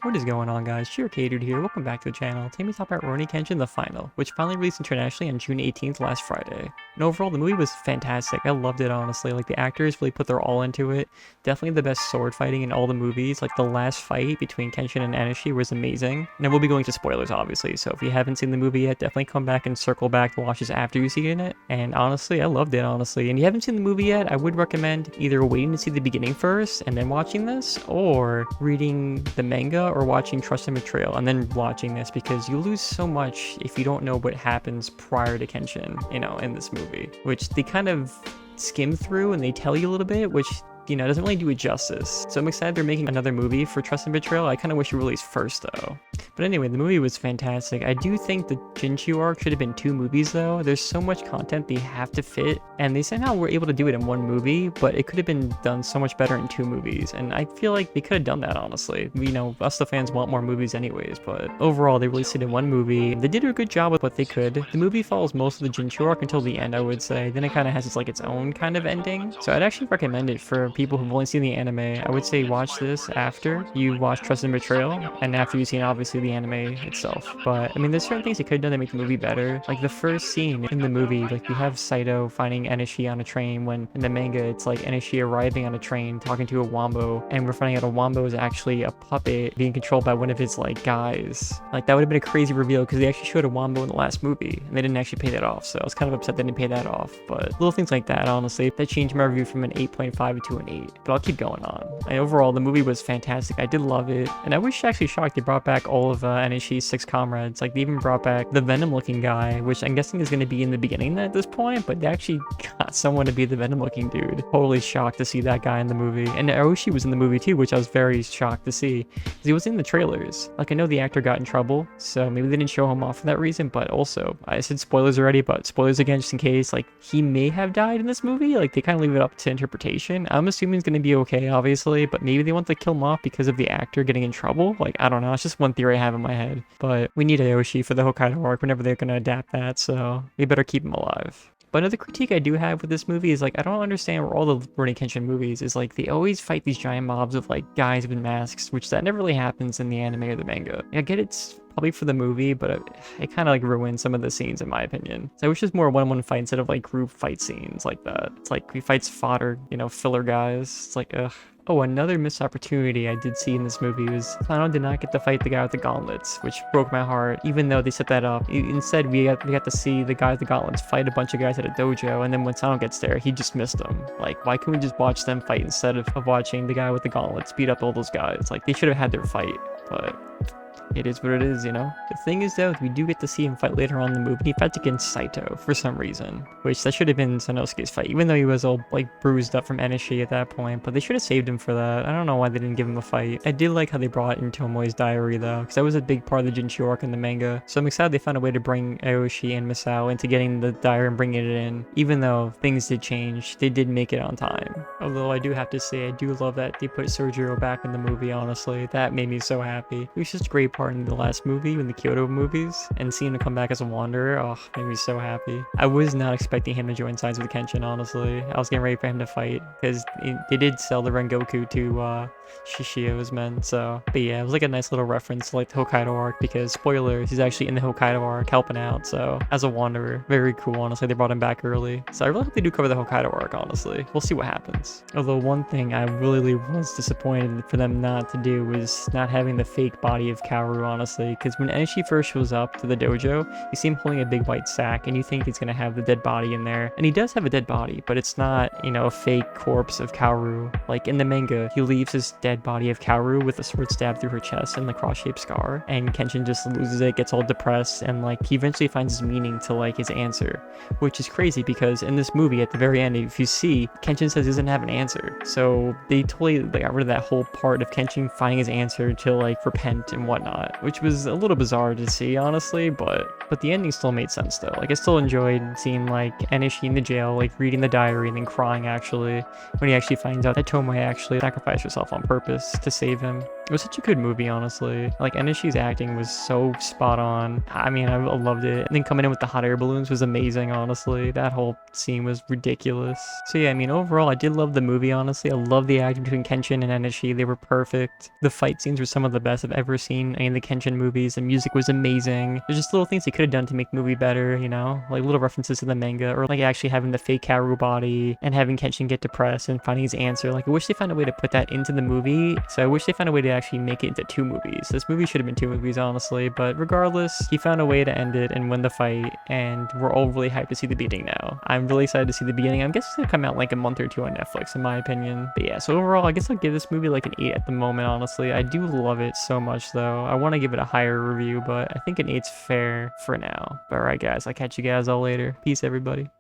What is going on, guys? Grkdude here. Welcome back to the channel. Today we talk about Rurouni Kenshin The Final, which finally released internationally on June 18th last Friday. And overall, the movie was fantastic. I loved it, honestly. Like, the actors really put their all into it. Definitely the best sword fighting in all the movies. Like, the last fight between Kenshin and Anishi was amazing. And I will be going to spoilers, obviously, so if you haven't seen the movie yet, definitely come back and circle back to watch this after you see it. And honestly, I loved it, honestly. And if you haven't seen the movie yet, I would recommend either waiting to see the beginning first and then watching this, or reading the manga or watching Trust and Betrayal and then watching this, because you lose so much if you don't know what happens prior to Kenshin, in this movie, which they kind of skim through and they tell you a little bit, which doesn't really do it justice. So I'm excited they're making another movie for Trust and Betrayal. I kind of wish it released first though. But anyway, the movie was fantastic. I do think the Jinchu arc should have been 2 movies though. There's so much content they have to fit, and they somehow were able to do it in 1 movie, but it could have been done so much better in 2 movies. And I feel like they could have done that, honestly. Us the fans want more movies anyways, but overall they released it in 1 movie. They did a good job with what they could. The movie follows most of the Jinchu arc until the end, I would say. Then it kind of has its own kind of ending. So I'd actually recommend it for people who've only seen the anime. I would say watch this after you watch Trust and Betrayal, and after you've seen obviously the anime itself. But I mean, there's certain things they could have done to make the movie better. Like the first scene in the movie, like you have Saito finding Enishi on a train, when in the manga it's like Enishi arriving on a train talking to a Wombo, and we're finding out a Wombo is actually a puppet being controlled by one of his guys. Like that would have been a crazy reveal, because they actually showed a Wombo in the last movie and they didn't actually pay that off. So I was kind of upset they didn't pay that off. But little things like that, honestly, that changed my review from an 8.5 to an 8. But I'll keep going on. And overall, the movie was fantastic. I did love it. And I was actually shocked they brought back all of Anishi's 6 comrades. Like, they even brought back the Venom-looking guy, which I'm guessing is going to be in the beginning at this point, but they actually got someone to be the Venom-looking dude. Totally shocked to see that guy in the movie. And Aoshi was in the movie too, which I was very shocked to see, because he was in the trailers. Like, I know the actor got in trouble, so maybe they didn't show him off for that reason, but also, I said spoilers already, but spoilers again just in case. Like, he may have died in this movie. Like, they kind of leave it up to interpretation. I'm assuming he's going to be okay, obviously, but maybe they want to kill him off because of the actor getting in trouble. Like, I don't know. It's just one theory I have in my head. But we need Aoshi for the Hokkaido arc whenever they're going to adapt that, so we better keep him alive. But another critique I do have with this movie is, like, I don't understand where all the Rurouni Kenshin movies is, like, they always fight these giant mobs of, like, guys with masks, which that never really happens in the anime or the manga. I get it's probably for the movie, but it kind of, like, ruins some of the scenes, in my opinion. So I wish it was more one-on-one fight instead of, like, group fight scenes like that. It's like, he fights fodder, filler guys. It's like, ugh. Oh, another missed opportunity I did see in this movie was Plano did not get to fight the guy with the gauntlets, which broke my heart, even though they set that up. Instead, we got to see the guy with the gauntlets fight a bunch of guys at a dojo, and then when Sano gets there, he just missed them. Like, why couldn't we just watch them fight instead of watching the guy with the gauntlets beat up all those guys? Like, they should have had their fight, but it is what it is, The thing is, though, we do get to see him fight later on in the movie. He fights against Saito for some reason, which that should have been Sanosuke's fight, even though he was all, like, bruised up from Enishi at that point, but they should have saved him for that. I don't know why they didn't give him a fight. I did like how they brought in Tomoe's diary, though, because that was a big part of the Jinchu arc in the manga, so I'm excited they found a way to bring Aoshi and Misao into getting the diary and bringing it in. Even though things did change, they did make it on time. Although I do have to say, I do love that they put Sojiro back in the movie, honestly. That made me so happy. It was just a great part in the last movie, in the Kyoto movies, and seeing him come back as a wanderer, oh, made me so happy. I was not expecting him to join sides with Kenshin, honestly. I was getting ready for him to fight, because they did sell the Rengoku to Shishio's men, so. But yeah, it was like a nice little reference to, like, the Hokkaido arc, because, spoilers, he's actually in the Hokkaido arc helping out, so, as a wanderer. Very cool, honestly. They brought him back early. So I really hope they do cover the Hokkaido arc, honestly. We'll see what happens. Although one thing I really was disappointed for them not to do was not having the fake body of Kaoru, honestly, because when Enishi first shows up to the dojo, you see him holding a big white sack, and you think he's gonna have the dead body in there, and he does have a dead body, but it's not, a fake corpse of Kaoru. Like in the manga, he leaves his dead body of Kaoru with a sword stabbed through her chest and the cross-shaped scar, and Kenshin just loses it, gets all depressed, and, like, he eventually finds his meaning to, like, his answer, which is crazy because in this movie at the very end, if you see, Kenshin says he doesn't have an answer, so they totally got rid of that whole part of Kenshin finding his answer to, like, repent and whatnot. whatnot, which was a little bizarre to see, honestly, but the ending still made sense though. Like I still enjoyed seeing like Enishi in the jail, like reading the diary and then crying actually when he actually finds out that Tomoe actually sacrificed herself on purpose to save him. It was such a good movie, honestly. Like Enishi's acting was so spot on. I mean, I loved it. And then coming in with the hot air balloons was amazing, honestly. That whole scene was ridiculous. So yeah, I mean, overall, I did love the movie, honestly. I love the acting between Kenshin and Enishi. They were perfect. The fight scenes were some of the best I've ever seen in any of the Kenshin movies. The music was amazing. There's just little things they could have done to make the movie better, you know? Like little references to the manga, or like actually having the fake Kaoru body and having Kenshin get depressed and finding his answer. Like I wish they found a way to put that into the movie. So I wish they found a way to actually make it into 2 movies. This movie should have been 2 movies, honestly, but regardless, he found a way to end it and win the fight, and we're all really hyped to see the beginning now. I'm really excited to see the beginning. I guess it's gonna come out like a month or 2 on Netflix, in my opinion. But yeah, so overall, I guess I'll give this movie like an 8 at the moment, honestly. I do love it so much, though. I want to give it a higher review, but I think an 8's fair for now. But alright, guys, I'll catch you guys all later. Peace, everybody.